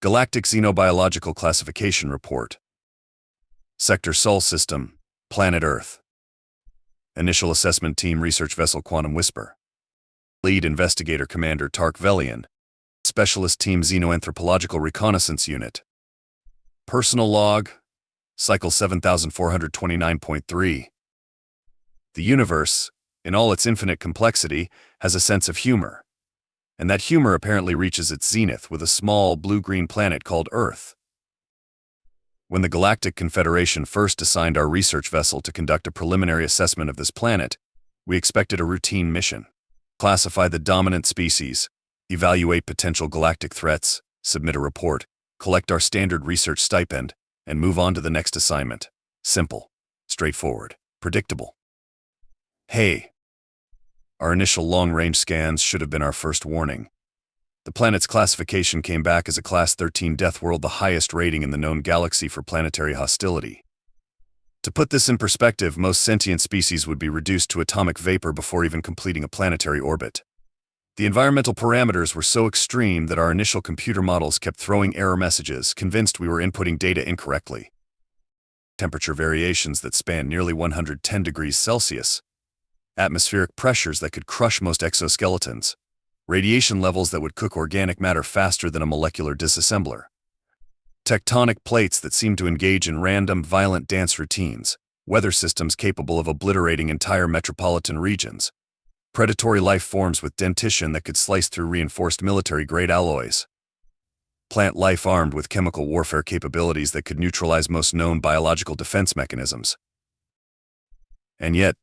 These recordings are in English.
Galactic Xenobiological Classification Report. Sector Sol System, Planet Earth. Initial Assessment Team Research Vessel Quantum Whisper. Lead Investigator Commander Tark Velian. Specialist Team Xenoanthropological Reconnaissance Unit. Personal Log, Cycle 7429.3. The universe, in all its infinite complexity, has a sense of humor. And that humor apparently reaches its zenith with a small blue-green planet called Earth. When the Galactic Confederation first assigned our research vessel to conduct a preliminary assessment of this planet, we expected a routine mission. Classify the dominant species, evaluate potential galactic threats, submit a report, collect our standard research stipend, and move on to the next assignment. Simple, straightforward, predictable. Hey, our initial long-range scans should have been our first warning. The planet's classification came back as a Class 13 Deathworld, the highest rating in the known galaxy for planetary hostility. To put this in perspective, most sentient species would be reduced to atomic vapor before even completing a planetary orbit. The environmental parameters were so extreme that our initial computer models kept throwing error messages, convinced we were inputting data incorrectly. Temperature variations that span nearly 110 degrees Celsius, atmospheric pressures that could crush most exoskeletons, radiation levels that would cook organic matter faster than a molecular disassembler, tectonic plates that seemed to engage in random, violent dance routines, weather systems capable of obliterating entire metropolitan regions, predatory life forms with dentition that could slice through reinforced military-grade alloys, plant life armed with chemical warfare capabilities that could neutralize most known biological defense mechanisms. And yet,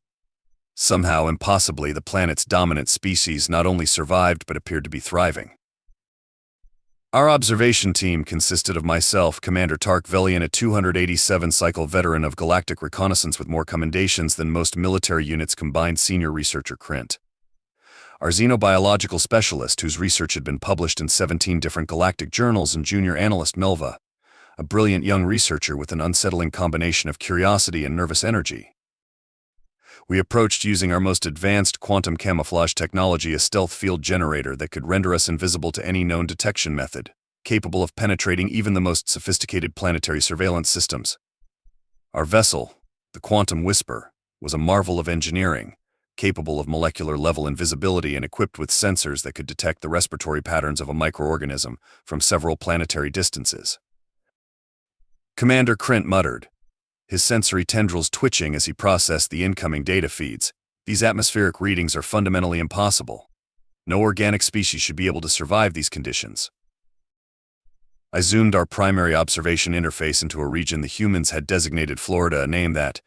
somehow, impossibly, the planet's dominant species not only survived but appeared to be thriving. Our observation team consisted of myself, Commander Tark Velian, a 287-cycle veteran of galactic reconnaissance with more commendations than most military units combined, senior researcher Krint, our xenobiological specialist whose research had been published in 17 different galactic journals, and junior analyst Melva, a brilliant young researcher with an unsettling combination of curiosity and nervous energy. We approached using our most advanced quantum camouflage technology, a stealth field generator that could render us invisible to any known detection method, capable of penetrating even the most sophisticated planetary surveillance systems. Our vessel, the Quantum Whisper, was a marvel of engineering, capable of molecular-level invisibility and equipped with sensors that could detect the respiratory patterns of a microorganism from several planetary distances. Commander Krint muttered, his sensory tendrils twitching as he processed the incoming data feeds. These atmospheric readings are fundamentally impossible. No organic species should be able to survive these conditions. I zoomed our primary observation interface into a region the humans had designated Florida, a name that,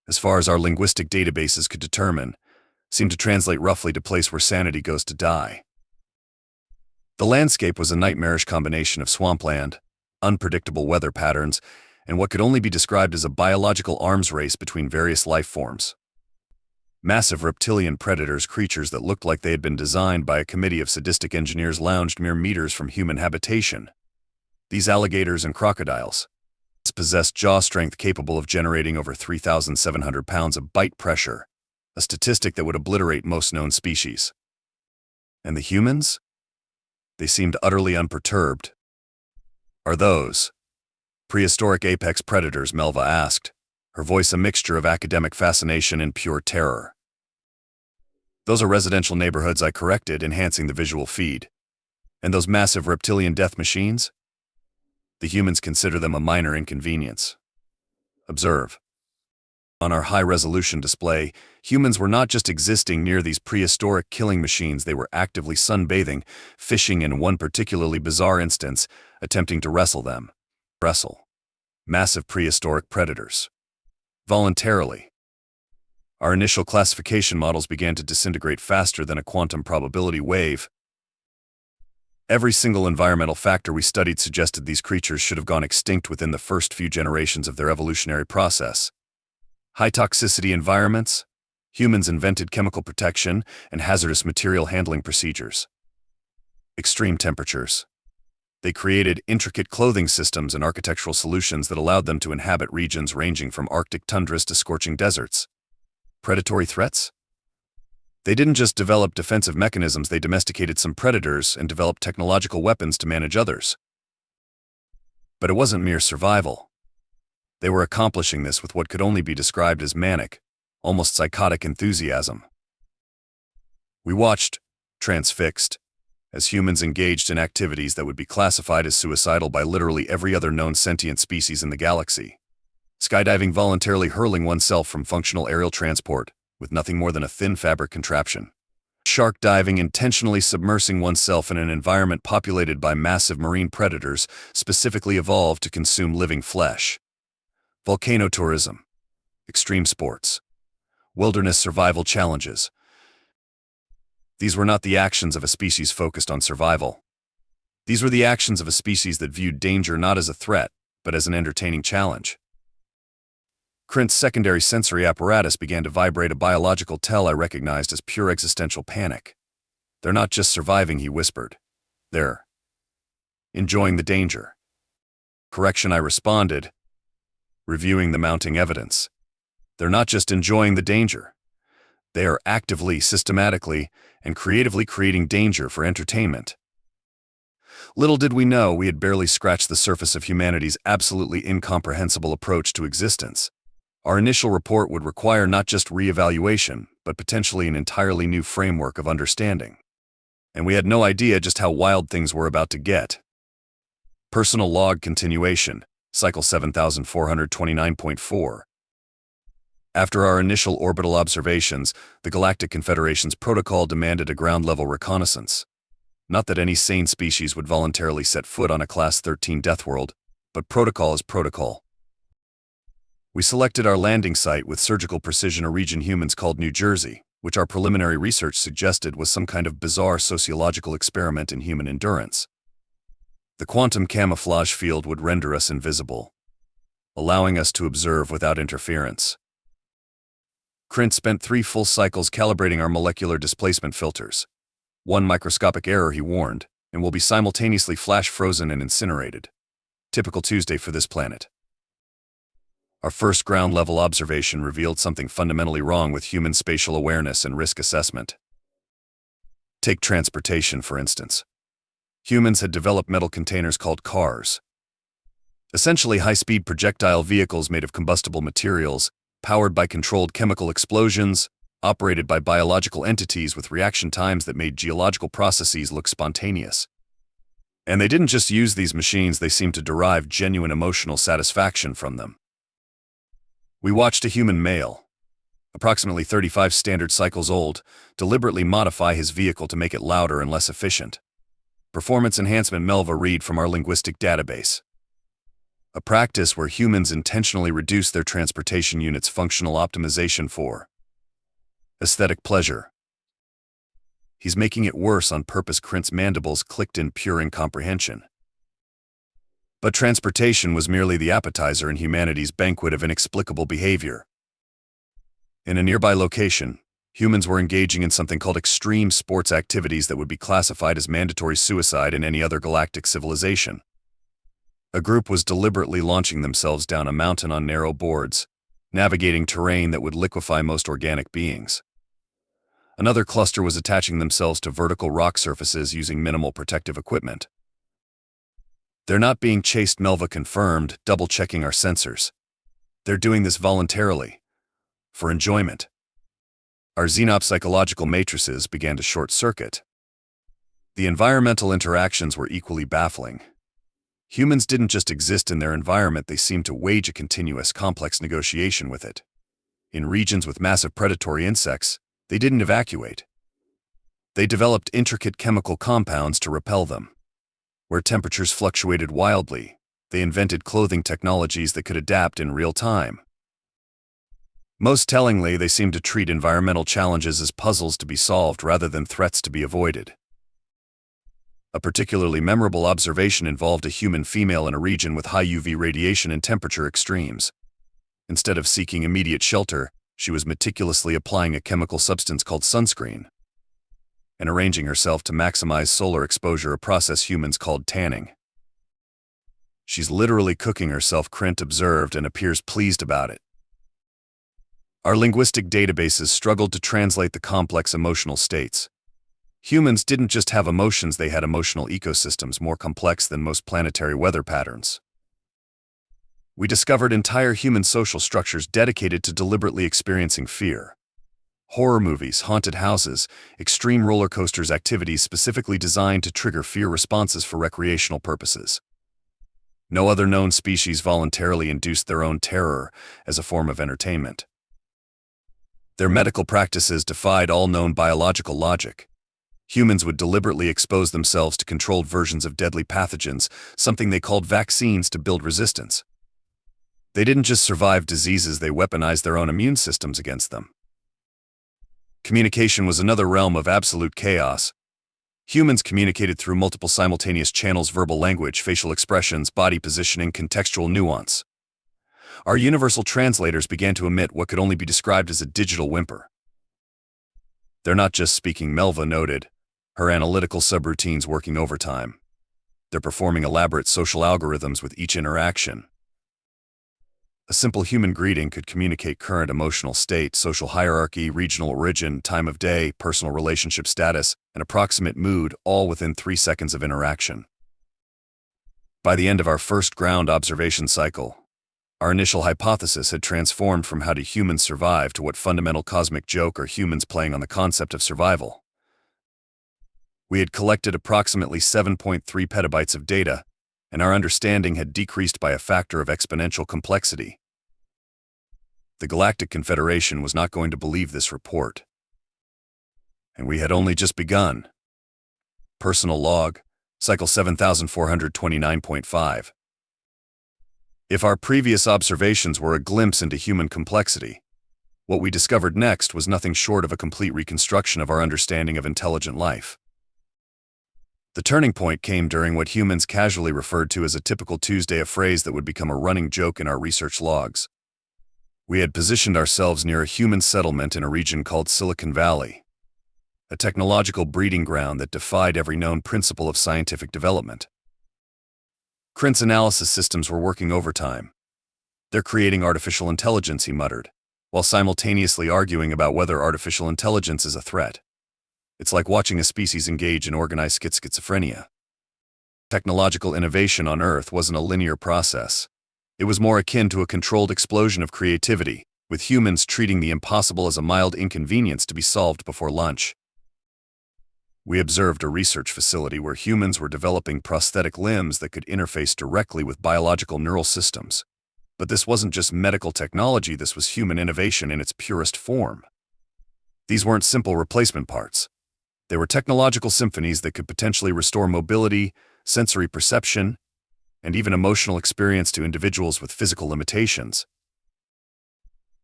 as far as our linguistic databases could determine, seemed to translate roughly to place where sanity goes to die. The landscape was a nightmarish combination of swampland, unpredictable weather patterns, and what could only be described as a biological arms race between various life forms. Massive reptilian predators, creatures that looked like they had been designed by a committee of sadistic engineers, lounged mere meters from human habitation. These alligators and crocodiles possessed jaw strength capable of generating over 3,700 pounds of bite pressure, a statistic that would obliterate most known species. And the humans? They seemed utterly unperturbed. Are those prehistoric apex predators? Melva asked, her voice a mixture of academic fascination and pure terror. Those are residential neighborhoods, I corrected, enhancing the visual feed. And those massive reptilian death machines? The humans consider them a minor inconvenience. Observe. On our high-resolution display, humans were not just existing near these prehistoric killing machines, they were actively sunbathing, fishing, in one particularly bizarre instance, attempting to wrestle them. Massive prehistoric predators. Voluntarily. Our initial classification models began to disintegrate faster than a quantum probability wave. Every single environmental factor we studied suggested these creatures should have gone extinct within the first few generations of their evolutionary process. High-toxicity environments, humans invented chemical protection and hazardous material handling procedures. Extreme temperatures. They created intricate clothing systems and architectural solutions that allowed them to inhabit regions ranging from Arctic tundras to scorching deserts. Predatory threats? They didn't just develop defensive mechanisms, they domesticated some predators and developed technological weapons to manage others. But it wasn't mere survival. They were accomplishing this with what could only be described as manic, almost psychotic enthusiasm. We watched, transfixed, as humans engaged in activities that would be classified as suicidal by literally every other known sentient species in the galaxy. Skydiving, voluntarily hurling oneself from functional aerial transport with nothing more than a thin fabric contraption. Shark diving, intentionally submersing oneself in an environment populated by massive marine predators specifically evolved to consume living flesh. Volcano tourism, extreme sports, wilderness survival challenges. These were not the actions of a species focused on survival. These were the actions of a species that viewed danger not as a threat, but as an entertaining challenge. Krint's secondary sensory apparatus began to vibrate, a biological tell I recognized as pure existential panic. "They're not just surviving," he whispered. "They're enjoying the danger." "Correction," I responded, reviewing the mounting evidence. "They're not just enjoying the danger. They are actively, systematically, and creatively creating danger for entertainment." Little did we know we had barely scratched the surface of humanity's absolutely incomprehensible approach to existence. Our initial report would require not just reevaluation, but potentially an entirely new framework of understanding. And we had no idea just how wild things were about to get. Personal log continuation, cycle 7429.4. After our initial orbital observations, the Galactic Confederation's protocol demanded a ground-level reconnaissance. Not that any sane species would voluntarily set foot on a Class 13 Deathworld, but protocol is protocol. We selected our landing site with surgical precision, a region humans called New Jersey, which our preliminary research suggested was some kind of bizarre sociological experiment in human endurance. The quantum camouflage field would render us invisible, allowing us to observe without interference. Krint spent 3 full cycles calibrating our molecular displacement filters. One microscopic error, he warned, and will be simultaneously flash frozen and incinerated. Typical Tuesday for this planet. Our first ground-level observation revealed something fundamentally wrong with human spatial awareness and risk assessment. Take transportation, for instance. Humans had developed metal containers called cars. Essentially high-speed projectile vehicles made of combustible materials, powered by controlled chemical explosions, operated by biological entities with reaction times that made geological processes look spontaneous. And they didn't just use these machines, they seemed to derive genuine emotional satisfaction from them. We watched a human male, approximately 35 standard cycles old, deliberately modify his vehicle to make it louder and less efficient. Performance enhancement, Melva read from our linguistic database. A practice where humans intentionally reduce their transportation units' functional optimization for aesthetic pleasure. He's making it worse on purpose. Krint's mandibles clicked in pure incomprehension. But transportation was merely the appetizer in humanity's banquet of inexplicable behavior. In a nearby location, humans were engaging in something called extreme sports activities that would be classified as mandatory suicide in any other galactic civilization. A group was deliberately launching themselves down a mountain on narrow boards, navigating terrain that would liquefy most organic beings. Another cluster was attaching themselves to vertical rock surfaces using minimal protective equipment. "They're not being chased," Melva confirmed, double-checking our sensors. "They're doing this voluntarily, for enjoyment." Our xenopsychological matrices began to short-circuit. The environmental interactions were equally baffling. Humans didn't just exist in their environment, they seemed to wage a continuous, complex negotiation with it. In regions with massive predatory insects, they didn't evacuate. They developed intricate chemical compounds to repel them. Where temperatures fluctuated wildly, they invented clothing technologies that could adapt in real time. Most tellingly, they seemed to treat environmental challenges as puzzles to be solved rather than threats to be avoided. A particularly memorable observation involved a human female in a region with high UV radiation and temperature extremes. Instead of seeking immediate shelter, she was meticulously applying a chemical substance called sunscreen and arranging herself to maximize solar exposure, a process humans called tanning. "She's literally cooking herself," Krint observed, and appears pleased about it. Our linguistic databases struggled to translate the complex emotional states. Humans didn't just have emotions, they had emotional ecosystems more complex than most planetary weather patterns. We discovered entire human social structures dedicated to deliberately experiencing fear. Horror movies, haunted houses, extreme roller coasters, activities specifically designed to trigger fear responses for recreational purposes. No other known species voluntarily induced their own terror as a form of entertainment. Their medical practices defied all known biological logic. Humans would deliberately expose themselves to controlled versions of deadly pathogens, something they called vaccines, to build resistance. They didn't just survive diseases, they weaponized their own immune systems against them. Communication was another realm of absolute chaos. Humans communicated through multiple simultaneous channels: verbal language, facial expressions, body positioning, contextual nuance. Our universal translators began to emit what could only be described as a digital whimper. They're not just speaking, Melva noted, her analytical subroutines working overtime. They're performing elaborate social algorithms with each interaction. A simple human greeting could communicate current emotional state, social hierarchy, regional origin, time of day, personal relationship status, and approximate mood, all within 3 seconds of interaction. By the end of our first ground observation cycle, our initial hypothesis had transformed from how do humans survive to what fundamental cosmic joke are humans playing on the concept of survival. We had collected approximately 7.3 petabytes of data, and our understanding had decreased by a factor of exponential complexity. The Galactic Confederation was not going to believe this report. And we had only just begun. Personal log, cycle 7429.5. If our previous observations were a glimpse into human complexity, what we discovered next was nothing short of a complete reconstruction of our understanding of intelligent life. The turning point came during what humans casually referred to as a typical Tuesday, a phrase that would become a running joke in our research logs. We had positioned ourselves near a human settlement in a region called Silicon Valley, a technological breeding ground that defied every known principle of scientific development. Krint's analysis systems were working overtime. They're creating artificial intelligence, he muttered, while simultaneously arguing about whether artificial intelligence is a threat. It's like watching a species engage in organized schizophrenia. Technological innovation on Earth wasn't a linear process. It was more akin to a controlled explosion of creativity, with humans treating the impossible as a mild inconvenience to be solved before lunch. We observed a research facility where humans were developing prosthetic limbs that could interface directly with biological neural systems. But this wasn't just medical technology, this was human innovation in its purest form. These weren't simple replacement parts. They were technological symphonies that could potentially restore mobility, sensory perception, and even emotional experience to individuals with physical limitations.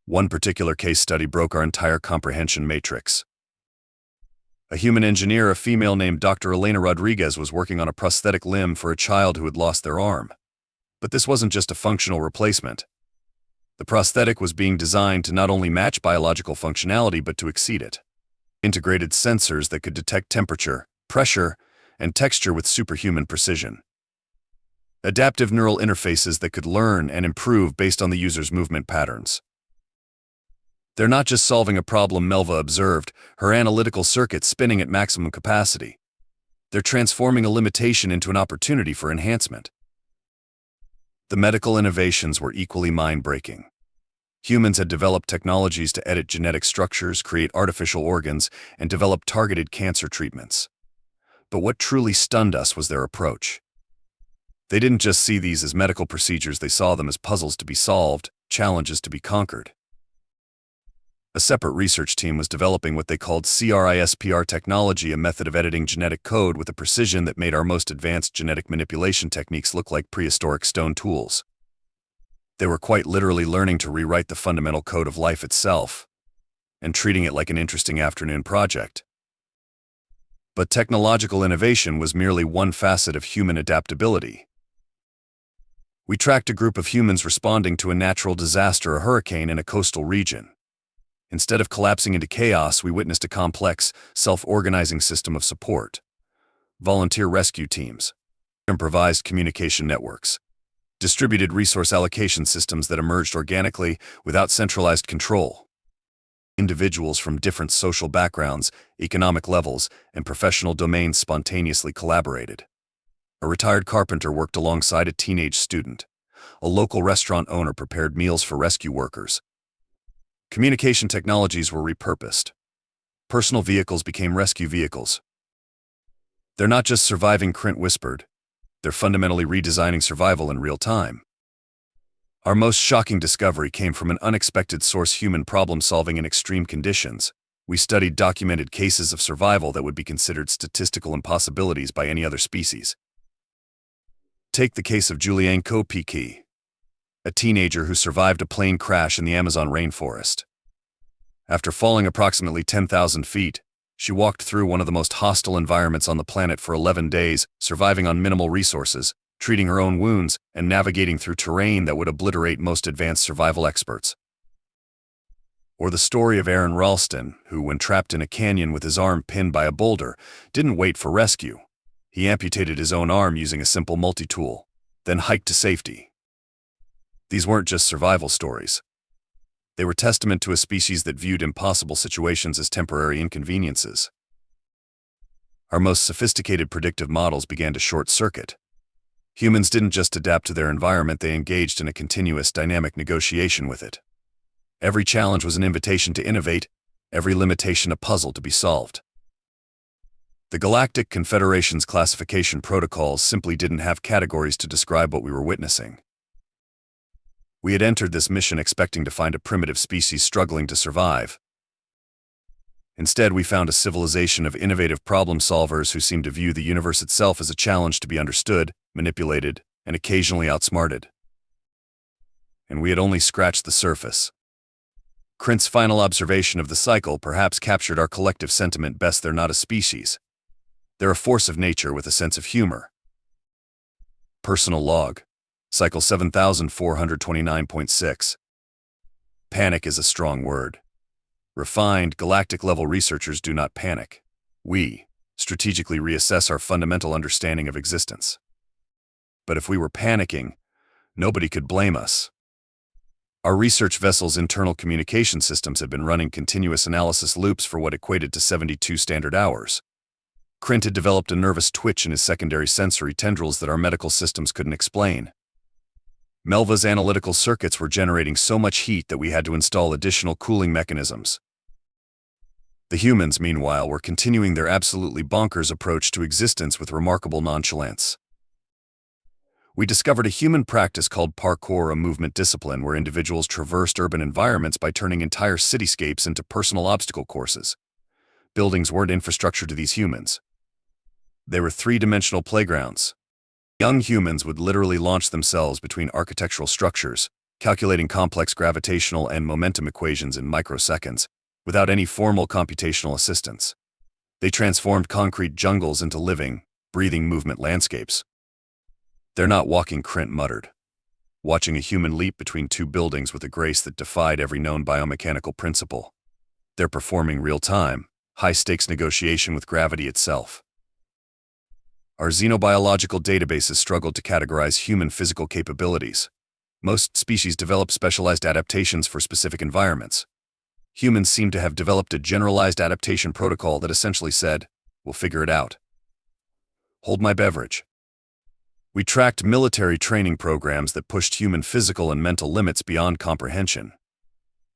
One particular case study broke our entire comprehension matrix. A human engineer, a female named Dr. Elena Rodriguez, was working on a prosthetic limb for a child who had lost their arm. But this wasn't just a functional replacement. The prosthetic was being designed to not only match biological functionality but to exceed it. Integrated sensors that could detect temperature, pressure, and texture with superhuman precision. Adaptive neural interfaces that could learn and improve based on the user's movement patterns. They're not just solving a problem, Melva observed, her analytical circuits spinning at maximum capacity. They're transforming a limitation into an opportunity for enhancement. The medical innovations were equally mind-breaking. Humans had developed technologies to edit genetic structures, create artificial organs, and develop targeted cancer treatments. But what truly stunned us was their approach. They didn't just see these as medical procedures, they saw them as puzzles to be solved, challenges to be conquered. A separate research team was developing what they called CRISPR technology, a method of editing genetic code with a precision that made our most advanced genetic manipulation techniques look like prehistoric stone tools. They were quite literally learning to rewrite the fundamental code of life itself, and treating it like an interesting afternoon project. But technological innovation was merely one facet of human adaptability. We tracked a group of humans responding to a natural disaster, a hurricane in a coastal region. Instead of collapsing into chaos, we witnessed a complex, self-organizing system of support. Volunteer rescue teams, improvised communication networks, distributed resource allocation systems that emerged organically without centralized control. Individuals from different social backgrounds, economic levels, and professional domains spontaneously collaborated. A retired carpenter worked alongside a teenage student. a local restaurant owner prepared meals for rescue workers. Communication technologies were repurposed. Personal vehicles became rescue vehicles. They're not just surviving, Krint whispered. They're fundamentally redesigning survival in real time. Our most shocking discovery came from an unexpected source: human problem-solving in extreme conditions. We studied documented cases of survival that would be considered statistical impossibilities by any other species. Take the case of Julianne Kopicki, a teenager who survived a plane crash in the Amazon rainforest. After falling approximately 10,000 feet, she walked through one of the most hostile environments on the planet for 11 days, surviving on minimal resources, treating her own wounds, and navigating through terrain that would obliterate most advanced survival experts. Or the story of Aaron Ralston, who, when trapped in a canyon with his arm pinned by a boulder, didn't wait for rescue. He amputated his own arm using a simple multi-tool, then hiked to safety. These weren't just survival stories. They were testament to a species that viewed impossible situations as temporary inconveniences. Our most sophisticated predictive models began to short-circuit. Humans didn't just adapt to their environment, they engaged in a continuous dynamic negotiation with it. Every challenge was an invitation to innovate, every limitation a puzzle to be solved. The Galactic Confederation's classification protocols simply didn't have categories to describe what we were witnessing. We had entered this mission expecting to find a primitive species struggling to survive. Instead, we found a civilization of innovative problem solvers who seemed to view the universe itself as a challenge to be understood, manipulated, and occasionally outsmarted. And we had only scratched the surface. Krint's final observation of the cycle perhaps captured our collective sentiment best: they're not a species. They're a force of nature with a sense of humor. Personal log. Cycle 7429.6. Panic is a strong word. Refined, galactic-level researchers do not panic. We strategically reassess our fundamental understanding of existence. But if we were panicking, nobody could blame us. Our research vessel's internal communication systems had been running continuous analysis loops for what equated to 72 standard hours. Krint had developed a nervous twitch in his secondary sensory tendrils that our medical systems couldn't explain. Melva's analytical circuits were generating so much heat that we had to install additional cooling mechanisms. The humans, meanwhile, were continuing their absolutely bonkers approach to existence with remarkable nonchalance. We discovered a human practice called parkour, a movement discipline where individuals traversed urban environments by turning entire cityscapes into personal obstacle courses. Buildings weren't infrastructure to these humans. They were three-dimensional playgrounds. Young humans would literally launch themselves between architectural structures, calculating complex gravitational and momentum equations in microseconds, without any formal computational assistance. They transformed concrete jungles into living, breathing movement landscapes. "They're not walking," Krint muttered, watching a human leap between two buildings with a grace that defied every known biomechanical principle. They're performing real-time, high-stakes negotiation with gravity itself. Our xenobiological databases struggled to categorize human physical capabilities. Most species develop specialized adaptations for specific environments. Humans seem to have developed a generalized adaptation protocol that essentially said, "We'll figure it out." Hold my beverage. We tracked military training programs that pushed human physical and mental limits beyond comprehension.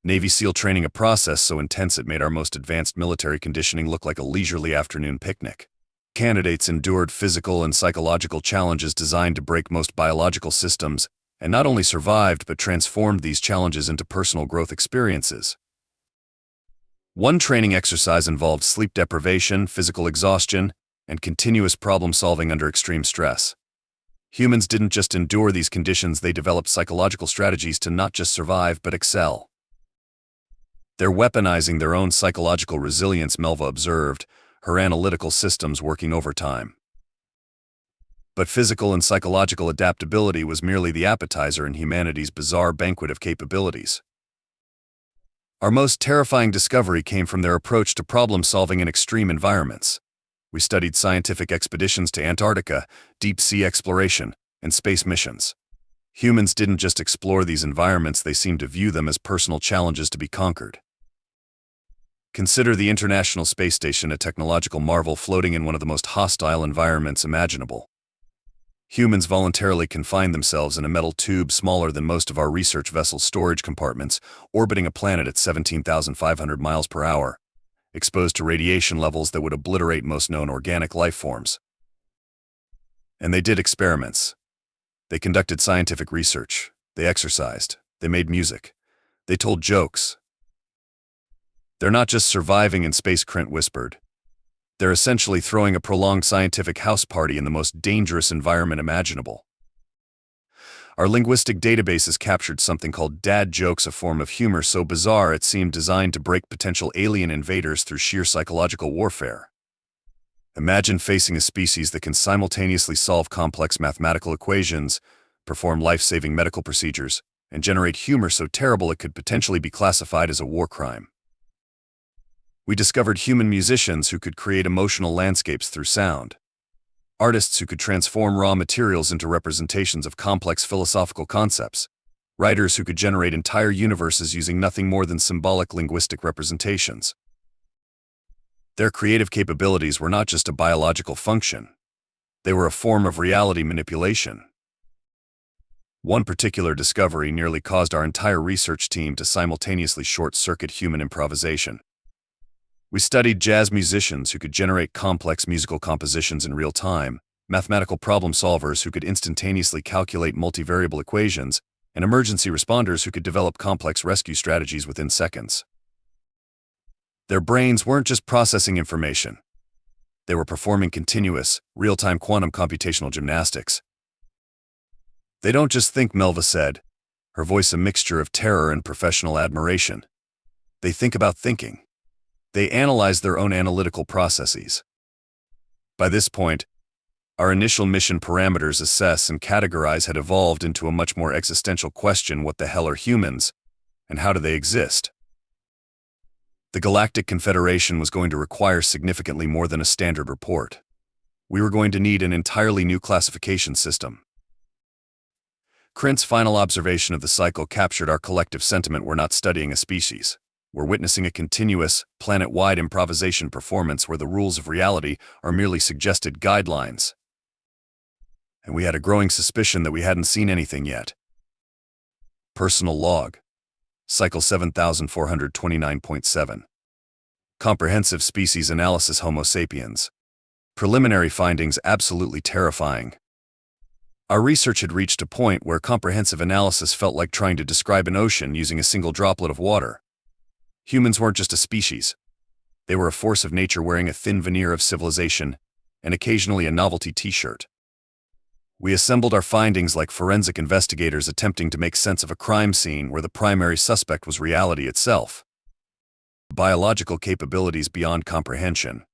Navy SEAL training, a process so intense it made our most advanced military conditioning look like a leisurely afternoon picnic. Candidates endured physical and psychological challenges designed to break most biological systems, and not only survived but transformed these challenges into personal growth experiences. One training exercise involved sleep deprivation, physical exhaustion, and continuous problem-solving under extreme stress. Humans didn't just endure these conditions, they developed psychological strategies to not just survive but excel. They're weaponizing their own psychological resilience, Melva observed, her analytical systems working overtime. But physical and psychological adaptability was merely the appetizer in humanity's bizarre banquet of capabilities. Our most terrifying discovery came from their approach to problem-solving in extreme environments. We studied scientific expeditions to Antarctica, deep-sea exploration, and space missions. Humans didn't just explore these environments, they seemed to view them as personal challenges to be conquered. Consider the International Space Station, a technological marvel floating in one of the most hostile environments imaginable. Humans voluntarily confined themselves in a metal tube smaller than most of our research vessels' storage compartments, orbiting a planet at 17,500 miles per hour, exposed to radiation levels that would obliterate most known organic life forms. And they did experiments. They conducted scientific research. They exercised. They made music. They told jokes. They're not just surviving in space, Krent whispered. They're essentially throwing a prolonged scientific house party in the most dangerous environment imaginable. Our linguistic databases captured something called dad jokes, a form of humor so bizarre it seemed designed to break potential alien invaders through sheer psychological warfare. Imagine facing a species that can simultaneously solve complex mathematical equations, perform life-saving medical procedures, and generate humor so terrible it could potentially be classified as a war crime. We discovered human musicians who could create emotional landscapes through sound, artists who could transform raw materials into representations of complex philosophical concepts, writers who could generate entire universes using nothing more than symbolic linguistic representations. Their creative capabilities were not just a biological function. They were a form of reality manipulation. One particular discovery nearly caused our entire research team to simultaneously short-circuit human improvisation. We studied jazz musicians who could generate complex musical compositions in real time, mathematical problem solvers who could instantaneously calculate multivariable equations, and emergency responders who could develop complex rescue strategies within seconds. Their brains weren't just processing information. They were performing continuous, real-time quantum computational gymnastics. They don't just think, Melva said, her voice a mixture of terror and professional admiration. They think about thinking. They analyze their own analytical processes. By this point, our initial mission parameters assess and categorize had evolved into a much more existential question: what the hell are humans, and how do they exist? The Galactic Confederation was going to require significantly more than a standard report. We were going to need an entirely new classification system. Krent's final observation of the cycle captured our collective sentiment: we're not studying a species. We're witnessing a continuous, planet-wide improvisation performance where the rules of reality are merely suggested guidelines. And we had a growing suspicion that we hadn't seen anything yet. Personal log. Cycle 7429.7. Comprehensive species analysis: Homo sapiens. Preliminary findings absolutely terrifying. Our research had reached a point where comprehensive analysis felt like trying to describe an ocean using a single droplet of water. Humans weren't just a species. They were a force of nature wearing a thin veneer of civilization, and occasionally a novelty t-shirt. We assembled our findings like forensic investigators attempting to make sense of a crime scene where the primary suspect was reality itself. Biological capabilities beyond comprehension.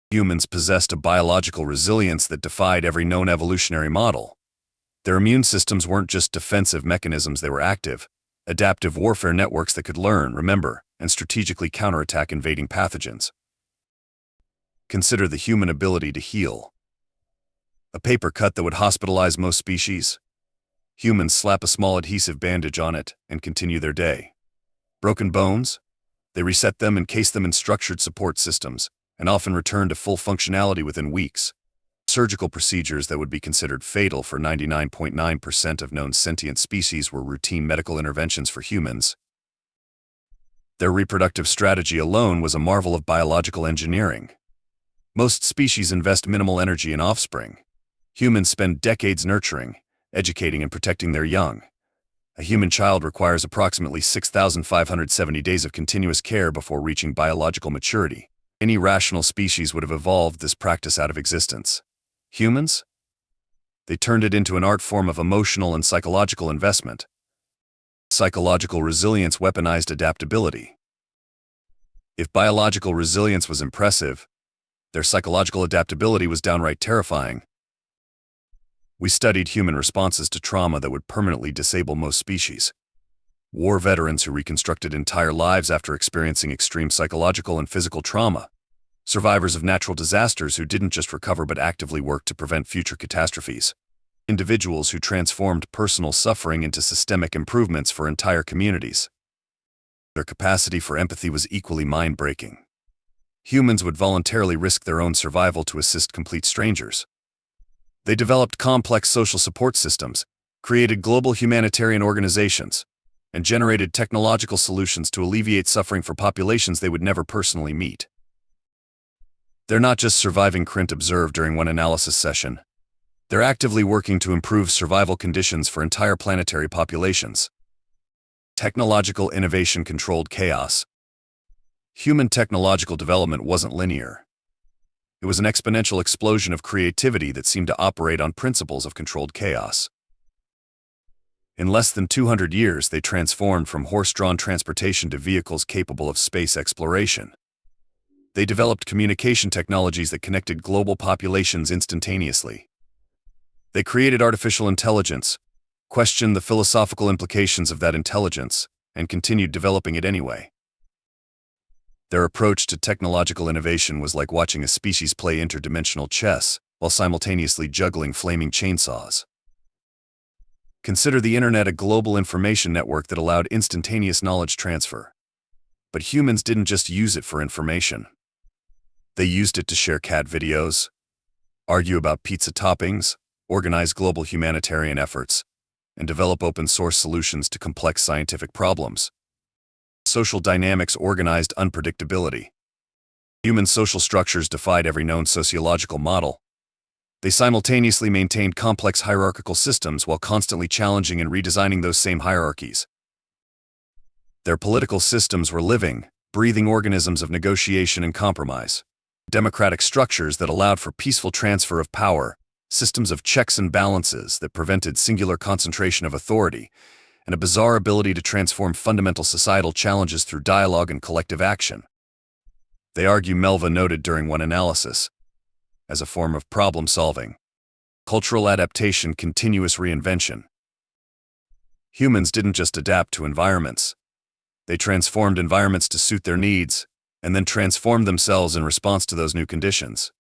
Humans possessed a biological resilience that defied every known evolutionary model. Their immune systems weren't just defensive mechanisms, they were active, adaptive warfare networks that could learn, remember, and strategically counterattack invading pathogens. Consider the human ability to heal. A paper cut that would hospitalize most species. Humans slap a small adhesive bandage on it and continue their day. Broken bones? They reset them, encase them in structured support systems, and often return to full functionality within weeks. Surgical procedures that would be considered fatal for 99.9% of known sentient species were routine medical interventions for humans. Their reproductive strategy alone was a marvel of biological engineering. Most species invest minimal energy in offspring. Humans spend decades nurturing, educating, and protecting their young. A human child requires approximately 6,570 days of continuous care before reaching biological maturity. Any rational species would have evolved this practice out of existence. Humans? They turned it into an art form of emotional and psychological investment. Psychological resilience weaponized adaptability. If biological resilience was impressive, their psychological adaptability was downright terrifying. We studied human responses to trauma that would permanently disable most species. War veterans who reconstructed entire lives after experiencing extreme psychological and physical trauma. Survivors of natural disasters who didn't just recover but actively worked to prevent future catastrophes. Individuals who transformed personal suffering into systemic improvements for entire communities. Their capacity for empathy was equally mind-breaking. Humans would voluntarily risk their own survival to assist complete strangers. They developed complex social support systems, created global humanitarian organizations, and generated technological solutions to alleviate suffering for populations they would never personally meet. They're not just surviving Krint observed during one analysis session. They're actively working to improve survival conditions for entire planetary populations. Technological innovation controlled chaos. Human technological development wasn't linear. It was an exponential explosion of creativity that seemed to operate on principles of controlled chaos. In less than 200 years, they transformed from horse-drawn transportation to vehicles capable of space exploration. They developed communication technologies that connected global populations instantaneously. They created artificial intelligence, questioned the philosophical implications of that intelligence, and continued developing it anyway. Their approach to technological innovation was like watching a species play interdimensional chess while simultaneously juggling flaming chainsaws. Consider the internet a global information network that allowed instantaneous knowledge transfer. But humans didn't just use it for information. They used it to share cat videos, argue about pizza toppings, organize global humanitarian efforts, and develop open-source solutions to complex scientific problems. Social dynamics organized unpredictability. Human social structures defied every known sociological model. They simultaneously maintained complex hierarchical systems while constantly challenging and redesigning those same hierarchies. Their political systems were living, breathing organisms of negotiation and compromise. Democratic structures that allowed for peaceful transfer of power, systems of checks and balances that prevented singular concentration of authority, and a bizarre ability to transform fundamental societal challenges through dialogue and collective action. They argue, Melva noted during one analysis, as a form of problem-solving, cultural adaptation, continuous reinvention. Humans didn't just adapt to environments. They transformed environments to suit their needs, and then transformed themselves in response to those new conditions.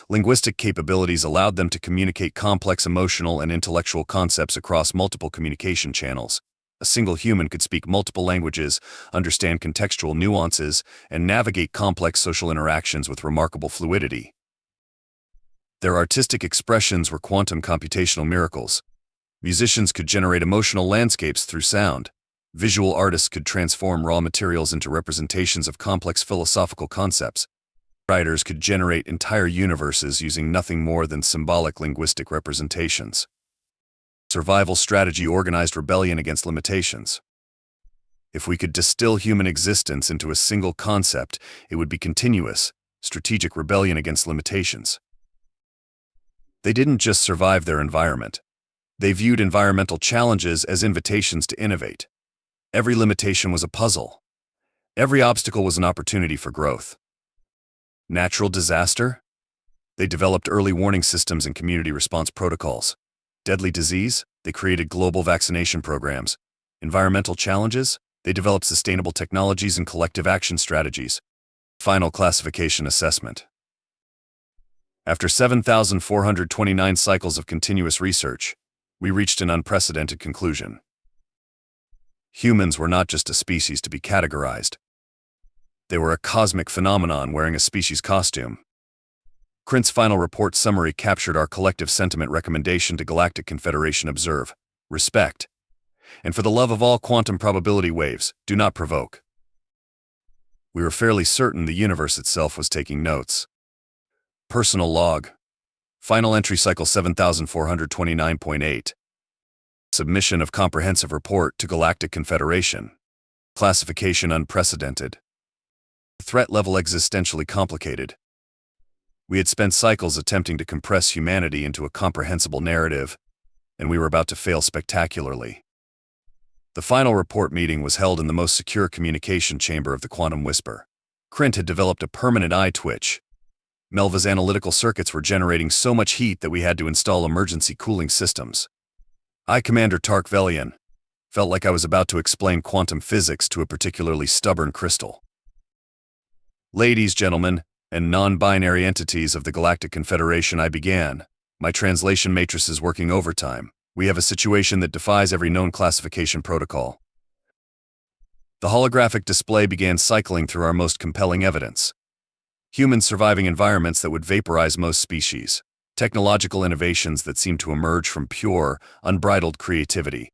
Linguistic capabilities allowed them to communicate complex emotional and intellectual concepts across multiple communication channels. A single human could speak multiple languages, understand contextual nuances, and navigate complex social interactions with remarkable fluidity. Their artistic expressions were quantum computational miracles. Musicians could generate emotional landscapes through sound. Visual artists could transform raw materials into representations of complex philosophical concepts. Writers could generate entire universes using nothing more than symbolic linguistic representations. Survival strategy organized rebellion against limitations. If we could distill human existence into a single concept, it would be continuous, strategic rebellion against limitations. They didn't just survive their environment. They viewed environmental challenges as invitations to innovate. Every limitation was a puzzle. Every obstacle was an opportunity for growth. Natural disaster? They developed early warning systems and community response protocols. Deadly disease? They created global vaccination programs. Environmental challenges? They developed sustainable technologies and collective action strategies. Final classification assessment. After 7,429 cycles of continuous research, we reached an unprecedented conclusion. Humans were not just a species to be categorized. They were a cosmic phenomenon wearing a species costume. Krint's final report summary captured our collective sentiment recommendation to Galactic Confederation: observe, respect, and for the love of all quantum probability waves, do not provoke. We were fairly certain the universe itself was taking notes. Personal log. Final entry cycle 7429.8. Submission of comprehensive report to Galactic Confederation. Classification unprecedented. Threat level existentially complicated. We had spent cycles attempting to compress humanity into a comprehensible narrative, and we were about to fail spectacularly. The final report meeting was held in the most secure communication chamber of the Quantum Whisper. Krint had developed a permanent eye twitch. Melva's analytical circuits were generating so much heat that we had to install emergency cooling systems. I, Commander Tark Velian, felt like I was about to explain quantum physics to a particularly stubborn crystal. Ladies, gentlemen, and non-binary entities of the Galactic Confederation, I began. My translation matrix is working overtime. We have a situation that defies every known classification protocol. The holographic display began cycling through our most compelling evidence. Humans surviving environments that would vaporize most species. technological innovations that seemed to emerge from pure, unbridled creativity,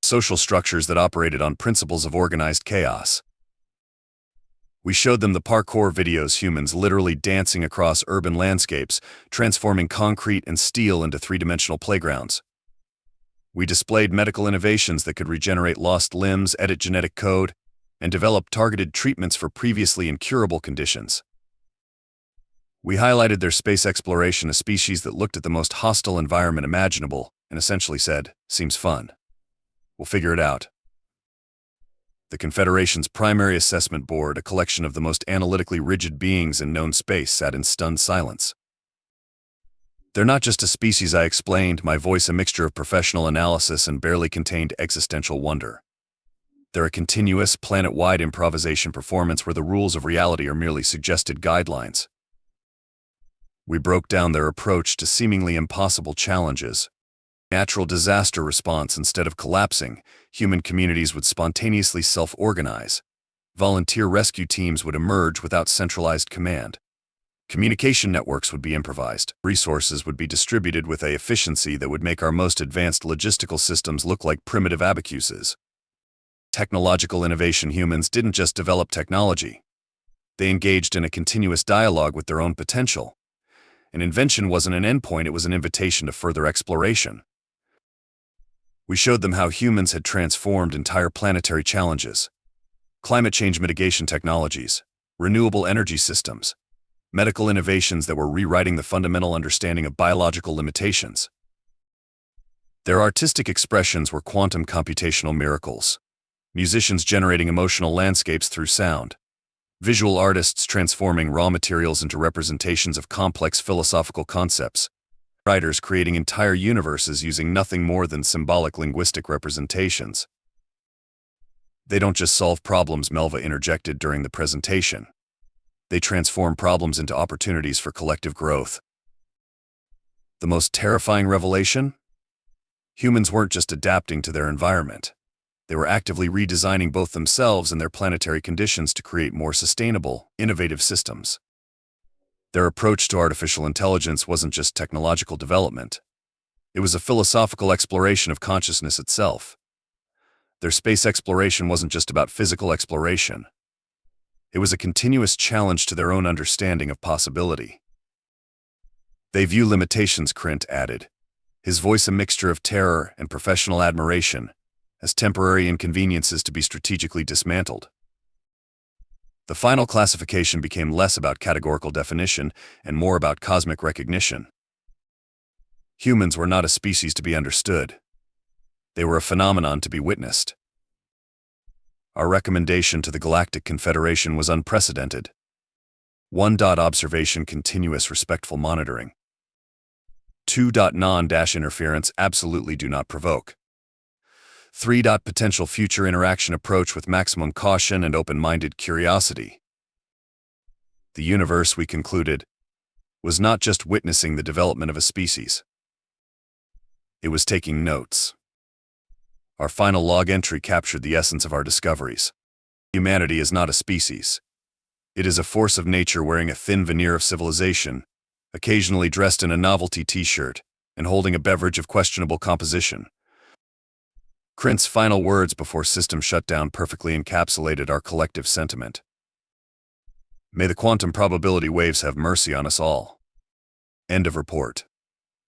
social structures that operated on principles of organized chaos. We showed them the parkour videos, humans literally dancing across urban landscapes, transforming concrete and steel into three-dimensional playgrounds. We displayed medical innovations that could regenerate lost limbs, edit genetic code, and develop targeted treatments for previously incurable conditions. We highlighted their space exploration, a species that looked at the most hostile environment imaginable and essentially said, "Seems fun. We'll figure it out." The Confederation's primary assessment board, a collection of the most analytically rigid beings in known space, sat in stunned silence. "They're not just a species," I explained, my voice a mixture of professional analysis and barely contained existential wonder. "They're a continuous, planet-wide improvisation performance where the rules of reality are merely suggested guidelines." We broke down their approach to seemingly impossible challenges. Natural disaster response: instead of collapsing, human communities would spontaneously self-organize. Volunteer rescue teams would emerge without centralized command. Communication networks would be improvised. Resources would be distributed with an efficiency that would make our most advanced logistical systems look like primitive abacuses. Technological innovation: humans didn't just develop technology. They engaged in a continuous dialogue with their own potential. An invention wasn't an endpoint, it was an invitation to further exploration. We showed them how humans had transformed entire planetary challenges. Climate change mitigation technologies, renewable energy systems, medical innovations that were rewriting the fundamental understanding of biological limitations. Their artistic expressions were quantum computational miracles. Musicians generating emotional landscapes through sound. Visual artists transforming raw materials into representations of complex philosophical concepts. Writers creating entire universes using nothing more than symbolic linguistic representations. "They don't just solve problems," Melva interjected during the presentation. "They transform problems into opportunities for collective growth." The most terrifying revelation? Humans weren't just adapting to their environment. They were actively redesigning both themselves and their planetary conditions to create more sustainable, innovative systems. Their approach to artificial intelligence wasn't just technological development. It was a philosophical exploration of consciousness itself. Their space exploration wasn't just about physical exploration. It was a continuous challenge to their own understanding of possibility. "They view limitations," Krint added, his voice a mixture of terror and professional admiration, "as temporary inconveniences to be strategically dismantled." The final classification became less about categorical definition and more about cosmic recognition. Humans were not a species to be understood. They were a phenomenon to be witnessed. Our recommendation to the Galactic Confederation was unprecedented. 1. Observation, continuous, respectful monitoring. 2. Non-interference, absolutely do not provoke. 3. Potential future interaction, approach with maximum caution and open-minded curiosity. The universe, we concluded, was not just witnessing the development of a species. It was taking notes. Our final log entry captured the essence of our discoveries. Humanity is not a species. It is a force of nature wearing a thin veneer of civilization, occasionally dressed in a novelty t-shirt and holding a beverage of questionable composition. Krint's final words before system shutdown perfectly encapsulated our collective sentiment. "May the quantum probability waves have mercy on us all." End of report.